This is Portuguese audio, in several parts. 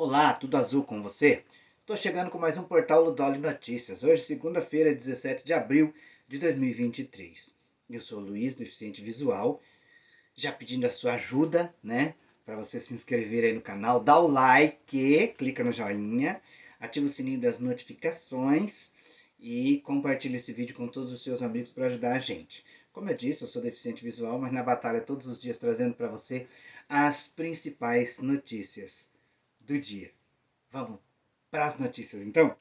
Olá, tudo azul com você? Estou chegando com mais um Portal Ludoli Notícias. Hoje, segunda-feira, 17 de abril de 2023. Eu sou o Luiz, deficiente visual, já pedindo a sua ajuda, né? Para você se inscrever aí no canal, dá o like, clica no joinha, ativa o sininho das notificações e compartilha esse vídeo com todos os seus amigos para ajudar a gente. Como eu disse, eu sou deficiente visual, mas na batalha todos os dias trazendo para você as principais notícias do dia. Vamos para as notícias, então.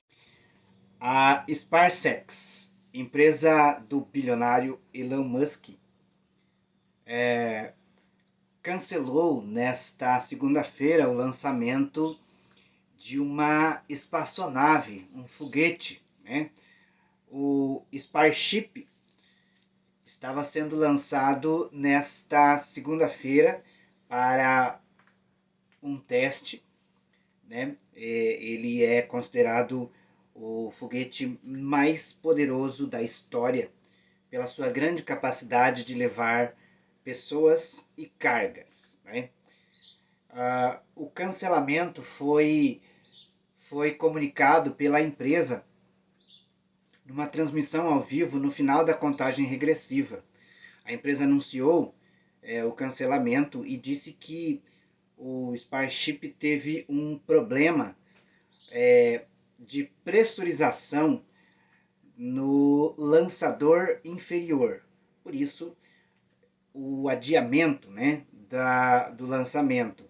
A SpaceX, empresa do bilionário Elon Musk, cancelou nesta segunda-feira o lançamento de uma espaçonave, um foguete, né? O Starship estava sendo lançado nesta segunda-feira para um teste, né? Ele é considerado o foguete mais poderoso da história pela sua grande capacidade de levar pessoas e cargas, né? O cancelamento foi comunicado pela empresa numa transmissão ao vivo no final da contagem regressiva. A empresa anunciou o cancelamento e disse que o Starship teve um problema de pressurização no lançador inferior. Por isso, o adiamento, né, do lançamento.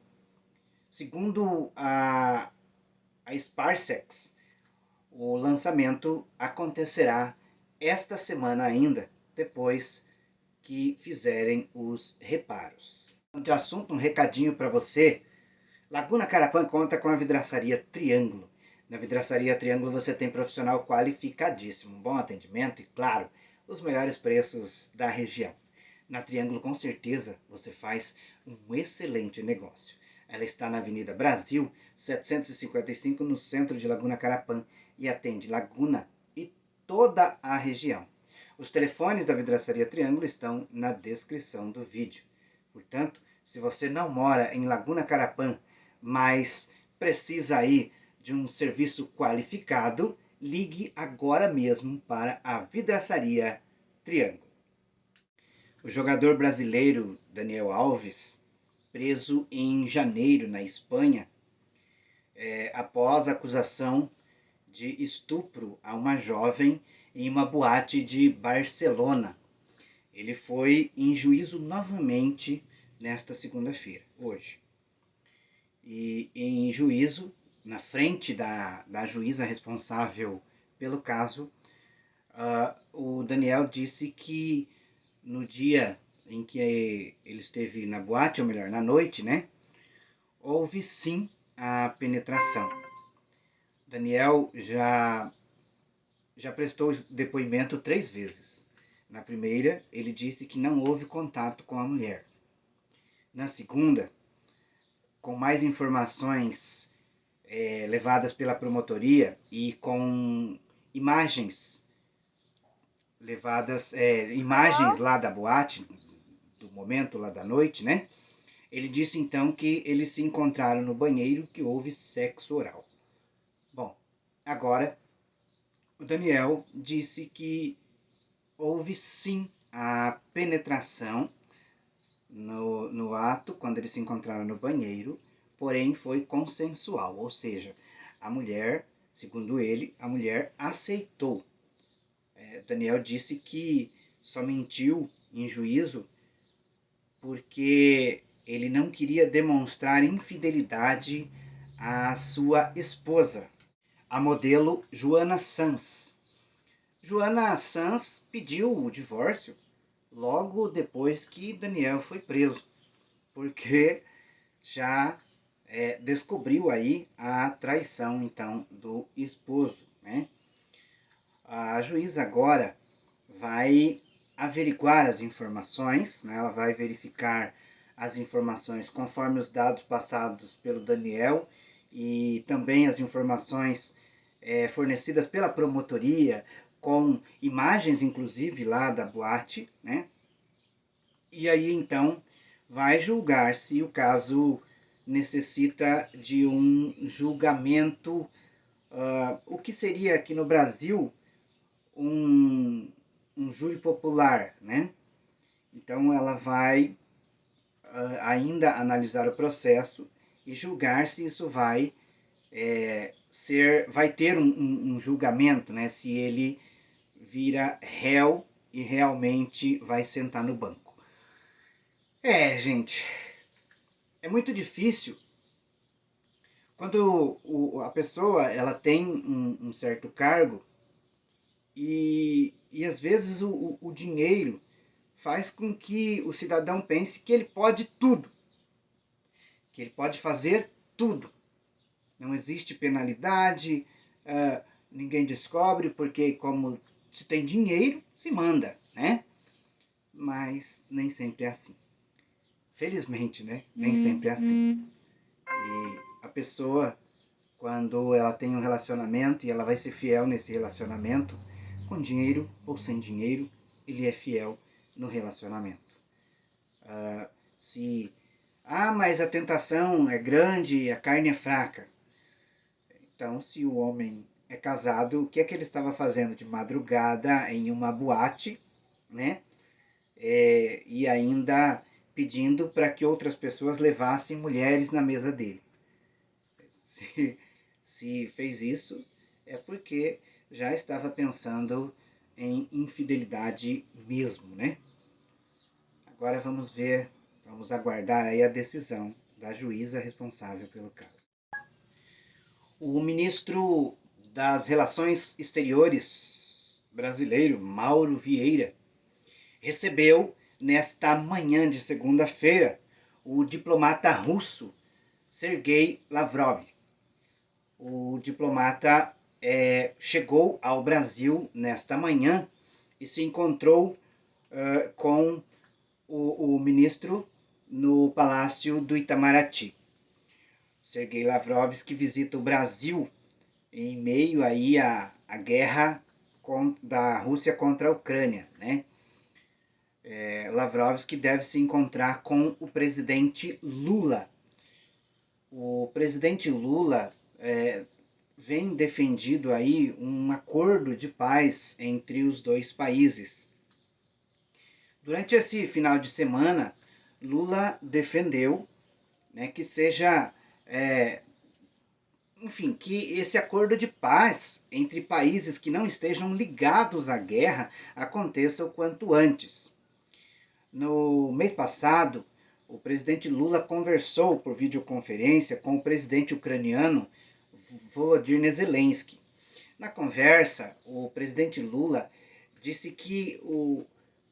Segundo a SpaceX, o lançamento acontecerá esta semana ainda, depois que fizerem os reparos. De assunto, um recadinho para você. Laguna Carapã conta com a vidraçaria Triângulo. Na vidraçaria Triângulo você tem profissional qualificadíssimo, bom atendimento e, claro, os melhores preços da região. Na Triângulo, com certeza, você faz um excelente negócio. Ela está na Avenida Brasil, 755, no centro de Laguna Carapã, e atende Laguna e toda a região. Os telefones da vidraçaria Triângulo estão na descrição do vídeo. Portanto, se você não mora em Laguna Carapã, mas precisa aí de um serviço qualificado, ligue agora mesmo para a vidraçaria Triângulo. O jogador brasileiro Daniel Alves, preso em janeiro na Espanha, após acusação de estupro a uma jovem em uma boate de Barcelona. Ele foi em juízo novamente nesta segunda-feira, hoje. E em juízo, na frente da juíza responsável pelo caso, o Daniel disse que no dia em que ele esteve na boate, ou melhor, na noite, né, houve sim a penetração. Daniel já prestou depoimento 3 vezes. Na primeira, ele disse que não houve contato com a mulher. Na segunda, com mais informações levadas pela promotoria e com imagens imagens lá da boate, do momento lá da noite, né? Ele disse então que eles se encontraram no banheiro, que houve sexo oral. Bom, agora o Daniel disse que houve sim a penetração no ato, quando eles se encontraram no banheiro, porém foi consensual, ou seja, a mulher, segundo ele, a mulher aceitou. Daniel disse que só mentiu em juízo porque ele não queria demonstrar infidelidade à sua esposa, a modelo Joana Sanz. Joana Sanz pediu o divórcio logo depois que Daniel foi preso, porque já descobriu aí a traição então do esposo, né? A juíza agora vai averiguar as informações, né? Ela vai verificar as informações conforme os dados passados pelo Daniel e também as informações fornecidas pela promotoria, com imagens inclusive lá da boate, né? E aí então vai julgar se o caso necessita de um julgamento, o que seria aqui no Brasil um júri popular, né? Então ela vai ainda analisar o processo e julgar se isso vai vai ter um julgamento, né? Se ele vira réu e realmente vai sentar no banco. Gente, é muito difícil quando a pessoa ela tem um certo cargo e às vezes o dinheiro faz com que o cidadão pense que ele pode tudo, que ele pode fazer tudo. Não existe penalidade, ninguém descobre, porque como se tem dinheiro, se manda, né? Mas nem sempre é assim. Felizmente, né? Nem sempre é assim. E a pessoa, quando ela tem um relacionamento e ela vai ser fiel nesse relacionamento, com dinheiro ou sem dinheiro, ele é fiel no relacionamento. Mas a tentação é grande e a carne é fraca. Então, se o homem é casado, o que é que ele estava fazendo de madrugada em uma boate, né? E ainda pedindo para que outras pessoas levassem mulheres na mesa dele. Se fez isso, é porque já estava pensando em infidelidade mesmo, né? Agora vamos aguardar aí a decisão da juíza responsável pelo caso. O ministro das Relações Exteriores brasileiro, Mauro Vieira, recebeu nesta manhã de segunda-feira o diplomata russo Sergei Lavrov. O diplomata chegou ao Brasil nesta manhã e se encontrou com o ministro no Palácio do Itamaraty. Sergei Lavrov, que visita o Brasil em meio aí à guerra da Rússia contra a Ucrânia, né? Lavrov, que deve se encontrar com o presidente Lula. O presidente Lula vem defendido aí um acordo de paz entre os dois países. Durante esse final de semana, Lula defendeu, né, que seja, que esse acordo de paz entre países que não estejam ligados à guerra aconteça o quanto antes. No mês passado, o presidente Lula conversou por videoconferência com o presidente ucraniano Volodymyr Zelensky. Na conversa, o presidente Lula disse que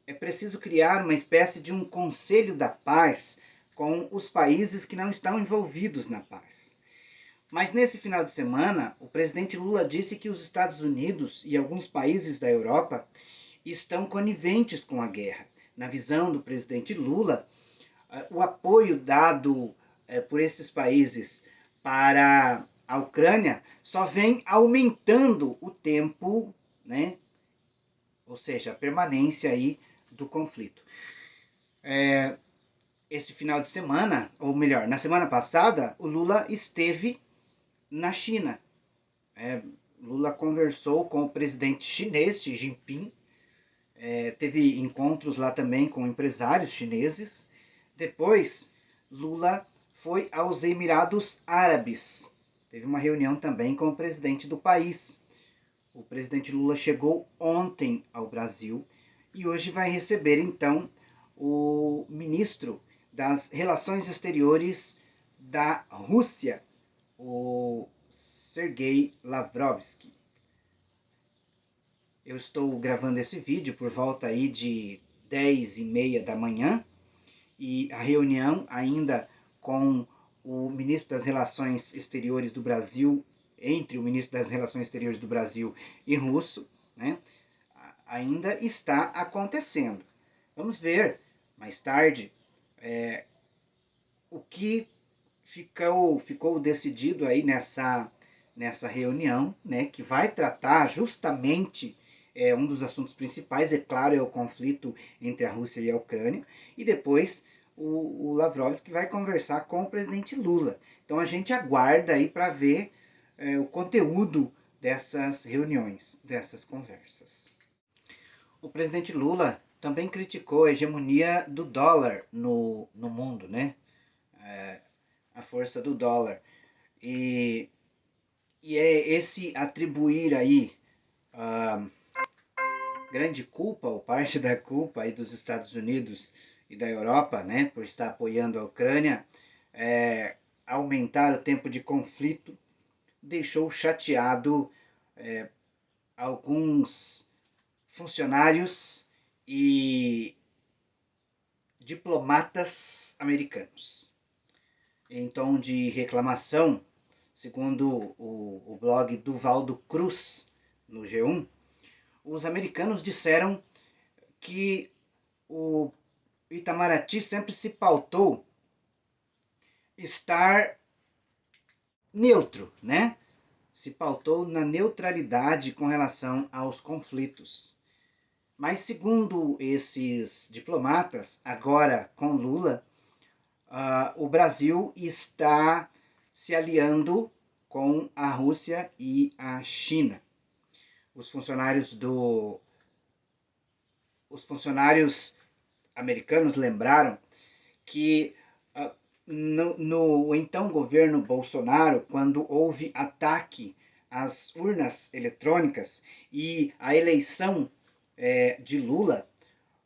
é preciso criar uma espécie de um conselho da paz com os países que não estão envolvidos na paz. Mas nesse final de semana, o presidente Lula disse que os Estados Unidos e alguns países da Europa estão coniventes com a guerra. Na visão do presidente Lula, o apoio dado por esses países para a Ucrânia só vem aumentando o tempo, né? Ou seja, a permanência aí do conflito. Esse final de semana, ou melhor, na semana passada, o Lula esteve na China. Lula conversou com o presidente chinês, Xi Jinping, teve encontros lá também com empresários chineses. Depois, Lula foi aos Emirados Árabes. Teve uma reunião também com o presidente do país. O presidente Lula chegou ontem ao Brasil e hoje vai receber, então, o ministro das Relações Exteriores da Rússia, o Sergei Lavrov. Eu estou gravando esse vídeo por volta aí de 10h30 da manhã e a reunião ainda com o ministro das Relações Exteriores do Brasil, entre o ministro das Relações Exteriores do Brasil e russo, né, ainda está acontecendo. Vamos ver mais tarde o que ficou decidido aí nessa reunião, né, que vai tratar justamente um dos assuntos principais, é claro, é o conflito entre a Rússia e a Ucrânia, e depois o Lavrov que vai conversar com o presidente Lula. Então a gente aguarda aí para ver o conteúdo dessas reuniões, dessas conversas. O presidente Lula também criticou a hegemonia do dólar no mundo, né? A força do dólar. E é esse atribuir aí grande culpa, ou parte da culpa aí dos Estados Unidos e da Europa, né, por estar apoiando a Ucrânia, aumentar o tempo de conflito, deixou chateado alguns funcionários e diplomatas americanos. Em tom de reclamação, segundo o blog do Valdo Cruz, no G1, os americanos disseram que o Itamaraty sempre se pautou estar neutro, né? Se pautou na neutralidade com relação aos conflitos. Mas segundo esses diplomatas, agora com Lula, o Brasil está se aliando com a Rússia e a China. Os funcionários americanos lembraram que no então governo Bolsonaro, quando houve ataque às urnas eletrônicas e a eleição de Lula,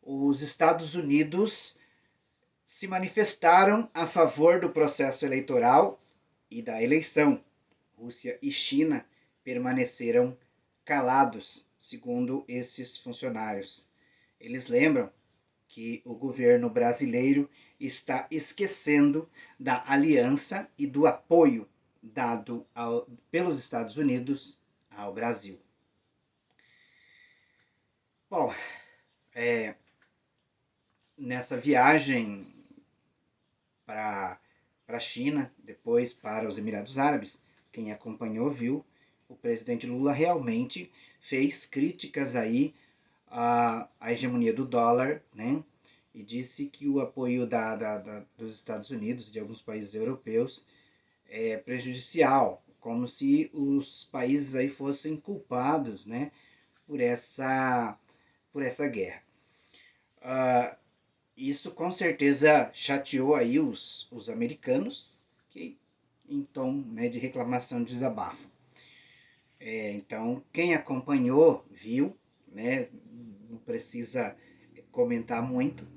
os Estados Unidos se manifestaram a favor do processo eleitoral e da eleição. Rússia e China permaneceram calados, segundo esses funcionários. Eles lembram que o governo brasileiro está esquecendo da aliança e do apoio dado pelos Estados Unidos ao Brasil. Bom, nessa viagem para a China, depois para os Emirados Árabes, quem acompanhou viu, o presidente Lula realmente fez críticas aí à hegemonia do dólar, né? E disse que o apoio dos Estados Unidos e de alguns países europeus é prejudicial, como se os países aí fossem culpados, né, por essa guerra. Isso com certeza chateou aí os americanos, que em tom, né, de reclamação desabafam. Então, quem acompanhou viu, né, não precisa comentar muito.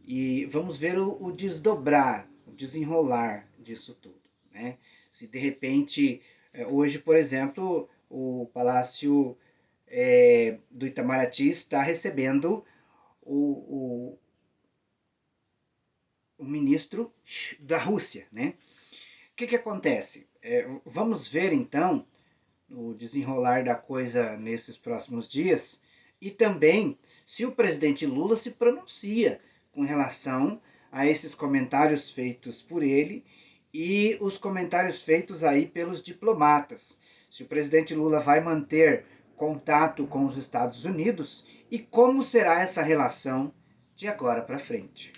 E vamos ver o desdobrar, o desenrolar disso tudo, né? Se de repente, hoje, por exemplo, o Palácio do Itamaraty está recebendo o ministro da Rússia, né? O que acontece? Vamos ver então o desenrolar da coisa nesses próximos dias e também se o presidente Lula se pronuncia com relação a esses comentários feitos por ele e os comentários feitos aí pelos diplomatas. Se o presidente Lula vai manter contato com os Estados Unidos e como será essa relação de agora para frente.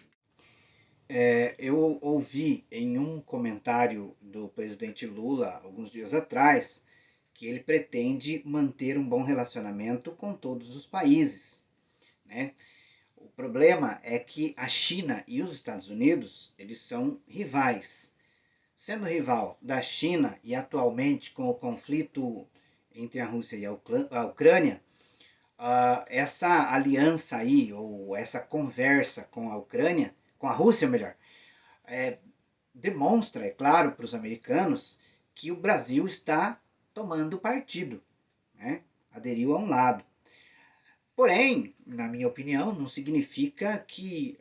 Eu ouvi em um comentário do presidente Lula, alguns dias atrás, que ele pretende manter um bom relacionamento com todos os países, né? O problema é que a China e os Estados Unidos, eles são rivais. Sendo rival da China e atualmente com o conflito entre a Rússia e a Ucrânia, essa aliança aí, ou essa conversa com a Ucrânia, com a Rússia melhor, demonstra, é claro, para os americanos que o Brasil está tomando partido, né? Aderiu a um lado. Porém, na minha opinião, não significa que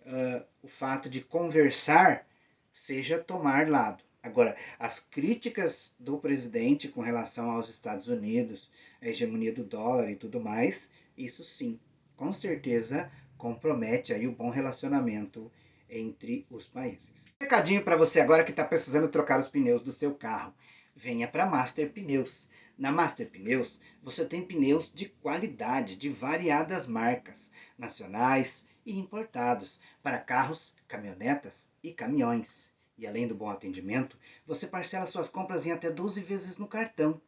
o fato de conversar seja tomar lado. Agora, as críticas do presidente com relação aos Estados Unidos, a hegemonia do dólar e tudo mais, isso sim, com certeza compromete aí o bom relacionamento entre os países. Recadinho para você agora que está precisando trocar os pneus do seu carro. Venha para Master Pneus. Na Master Pneus, você tem pneus de qualidade, de variadas marcas, nacionais e importados para carros, caminhonetas e caminhões. E além do bom atendimento, você parcela suas compras em até 12 vezes no cartão.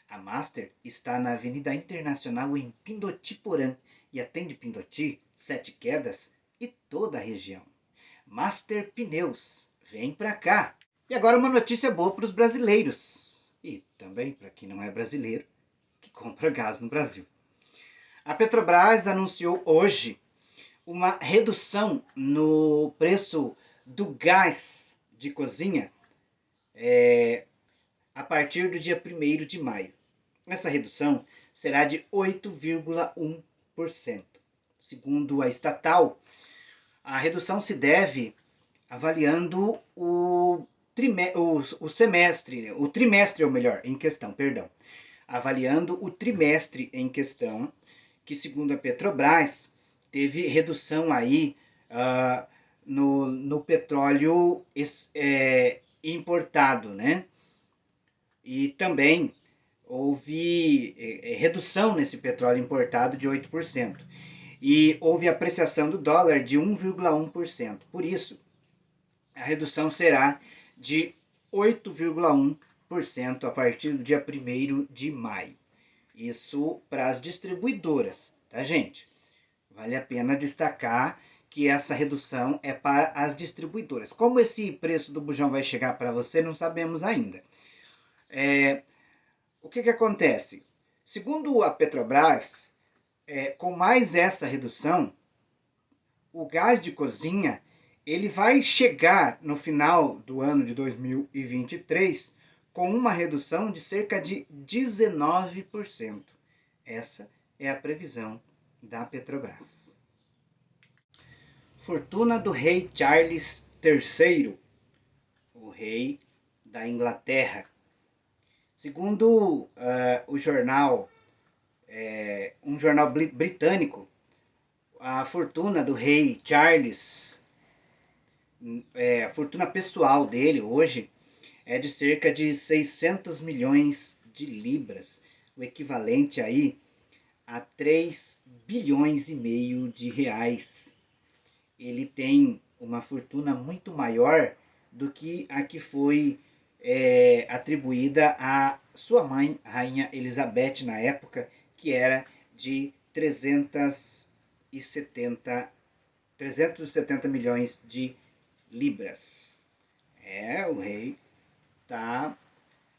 A Master está na Avenida Internacional em Pindoti, Porã, e atende Pindoti, Sete Quedas e toda a região. Master Pneus, vem pra cá! E agora uma notícia boa para os brasileiros, e também para quem não é brasileiro, que compra gás no Brasil. A Petrobras anunciou hoje uma redução no preço do gás de cozinha a partir do dia 1º de maio. Essa redução será de 8,1%. Segundo a estatal, a redução se deve avaliando o avaliando o trimestre em questão, que segundo a Petrobras, teve redução aí no petróleo importado, né? E também houve redução nesse petróleo importado de 8%. E houve apreciação do dólar de 1,1%. Por isso, a redução será de 8,1% a partir do dia 1º de maio. Isso para as distribuidoras, tá, gente? Vale a pena destacar que essa redução é para as distribuidoras. Como esse preço do bujão vai chegar para você, não sabemos ainda. O que acontece? Segundo a Petrobras, com mais essa redução, o gás de cozinha ele vai chegar no final do ano de 2023 com uma redução de cerca de 19%. Essa é a previsão da Petrobras. Fortuna do rei Charles III, o rei da Inglaterra. Segundo o jornal, um jornal britânico, a fortuna do rei Charles, a fortuna pessoal dele hoje é de cerca de 600 milhões de libras, o equivalente aí a 3 bilhões e meio de reais. Ele tem uma fortuna muito maior do que a que foi atribuída à sua mãe, a Rainha Elizabeth, na época, que era de 370 milhões de libras. O rei tá,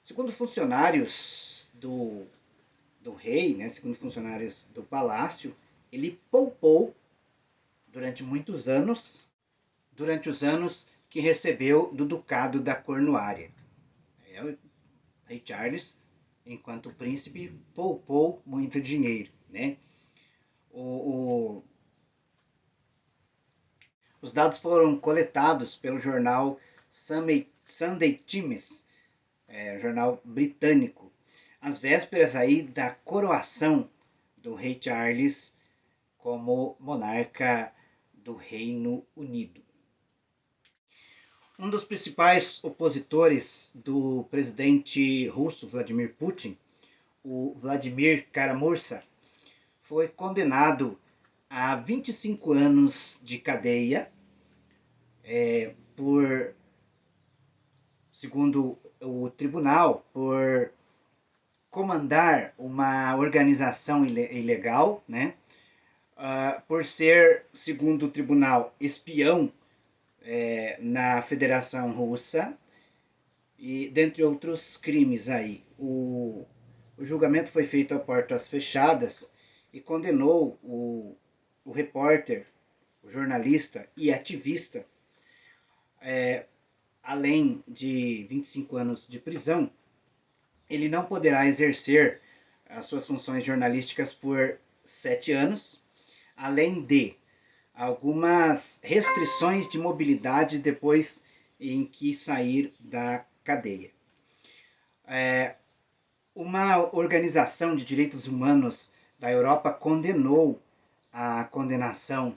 segundo funcionários do rei, né, segundo funcionários do palácio, ele poupou durante muitos anos, durante os anos que recebeu do Ducado da Cornualha. O rei Charles, enquanto príncipe, poupou muito dinheiro, né? Os dados foram coletados pelo jornal Sunday Times, jornal britânico, às vésperas aí da coroação do rei Charles como monarca do Reino Unido. Um dos principais opositores do presidente russo Vladimir Putin, o Vladimir Kara-Murza, foi condenado a 25 anos de cadeia segundo o tribunal, por comandar uma organização ilegal, né? Por ser, segundo o tribunal, espião na Federação Russa, e dentre outros crimes aí. O julgamento foi feito a portas fechadas e condenou o repórter, o jornalista e ativista, além de 25 anos de prisão, ele não poderá exercer as suas funções jornalísticas por 7 anos, além de algumas restrições de mobilidade depois em que sair da cadeia. Uma organização de direitos humanos da Europa condenou a condenação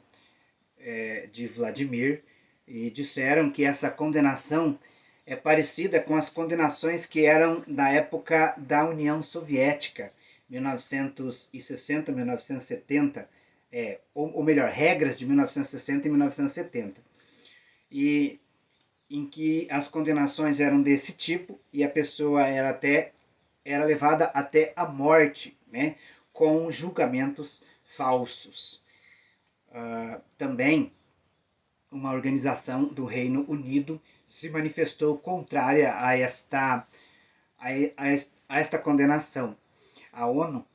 de Vladimir e disseram que essa condenação é parecida com as condenações que eram da época da União Soviética, 1960, 1970, ou melhor, regras de 1960 e 1970, e em que as condenações eram desse tipo e a pessoa era levada até a morte, né, com julgamentos falsos. Também uma organização do Reino Unido se manifestou contrária a esta condenação. A ONU,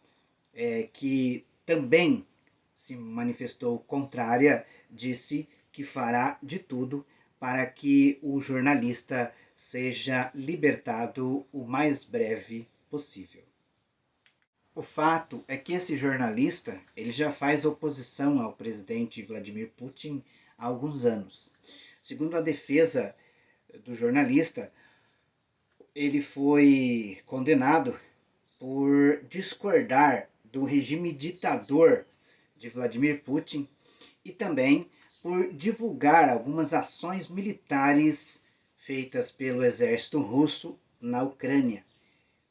que também se manifestou contrária, disse que fará de tudo para que o jornalista seja libertado o mais breve possível. O fato é que esse jornalista ele já faz oposição ao presidente Vladimir Putin há alguns anos. Segundo a defesa do jornalista, ele foi condenado por discordar do regime ditador de Vladimir Putin e também por divulgar algumas ações militares feitas pelo exército russo na Ucrânia.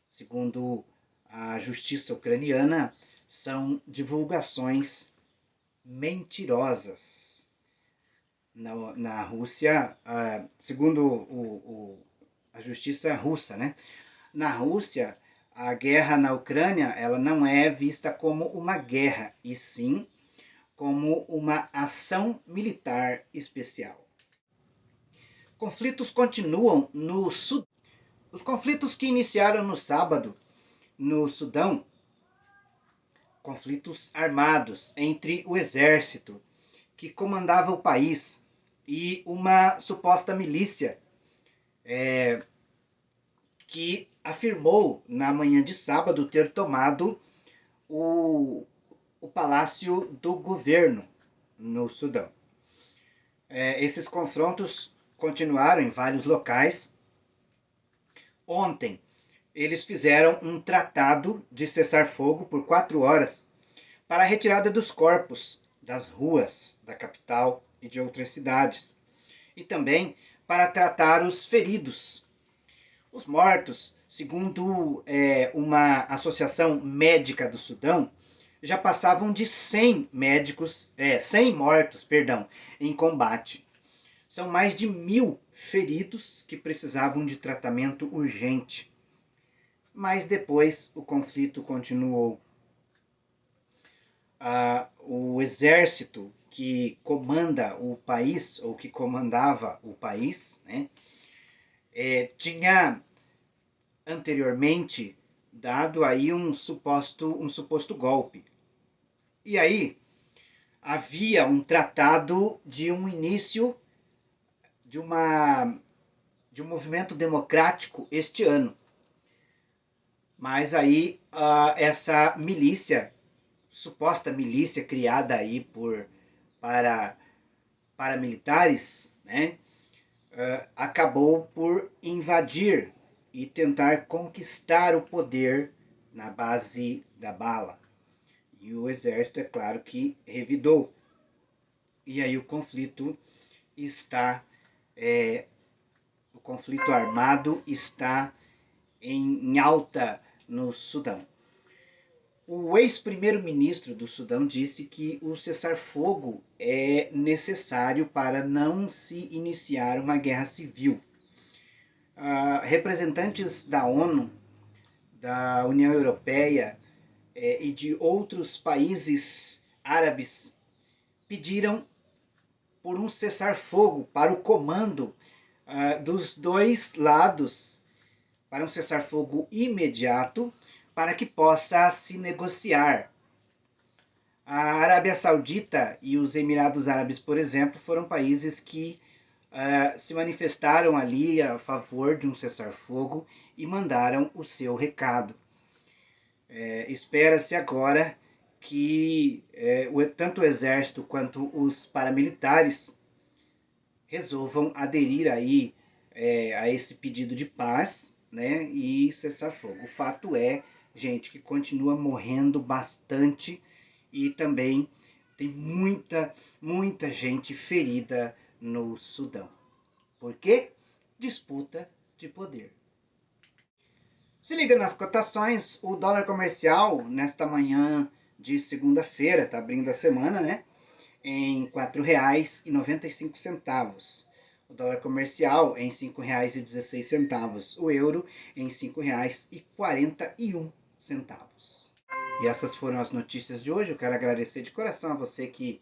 Segundo a justiça ucraniana, são divulgações mentirosas. Na Rússia, segundo a justiça russa, né? Na Rússia, a guerra na Ucrânia ela não é vista como uma guerra, e sim como uma ação militar especial. Conflitos continuam no Sudão. Os conflitos que iniciaram no sábado no Sudão, conflitos armados entre o exército que comandava o país e uma suposta milícia que afirmou na manhã de sábado ter tomado o palácio do governo no Sudão. Esses confrontos continuaram em vários locais. Ontem, eles fizeram um tratado de cessar-fogo por 4 horas para a retirada dos corpos das ruas da capital e de outras cidades, e também para tratar os feridos. Os mortos, segundo uma associação médica do Sudão, já passavam de 100 mortos, em combate. São mais de 1.000 feridos que precisavam de tratamento urgente. Mas depois o conflito continuou. O exército que comanda o país, ou que comandava o país, né, tinha anteriormente dado aí um suposto golpe. E aí havia um tratado de um início de um movimento democrático este ano. Mas aí essa milícia, suposta milícia criada aí para paramilitares, né, acabou por invadir e tentar conquistar o poder na base da bala. E o exército, é claro que revidou. E aí o conflito armado está em alta no Sudão. O ex-primeiro-ministro do Sudão disse que o cessar-fogo é necessário para não se iniciar uma guerra civil. Representantes da ONU, da União Europeia e de outros países árabes pediram por um cessar-fogo para o comando dos dois lados, para um cessar-fogo imediato, para que possa se negociar. A Arábia Saudita e os Emirados Árabes, por exemplo, foram países que se manifestaram ali a favor de um cessar-fogo e mandaram o seu recado. Espera-se agora que tanto o exército quanto os paramilitares resolvam aderir aí a esse pedido de paz, né, e cessar fogo. O fato é, gente, que continua morrendo bastante e também tem muita gente ferida no Sudão. Por quê? Disputa de poder. Se liga nas cotações, o dólar comercial nesta manhã de segunda-feira, tá abrindo a semana, né? Em R$ 4,95. O dólar comercial em R$ 5,16. O euro em R$ 5,41. E essas foram as notícias de hoje. Eu quero agradecer de coração a você que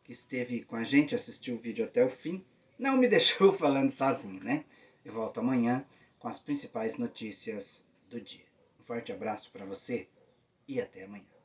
esteve com a gente, assistiu o vídeo até o fim. Não me deixou falando sozinho, né? Eu volto amanhã com as principais notícias do dia. Um forte abraço para você e até amanhã.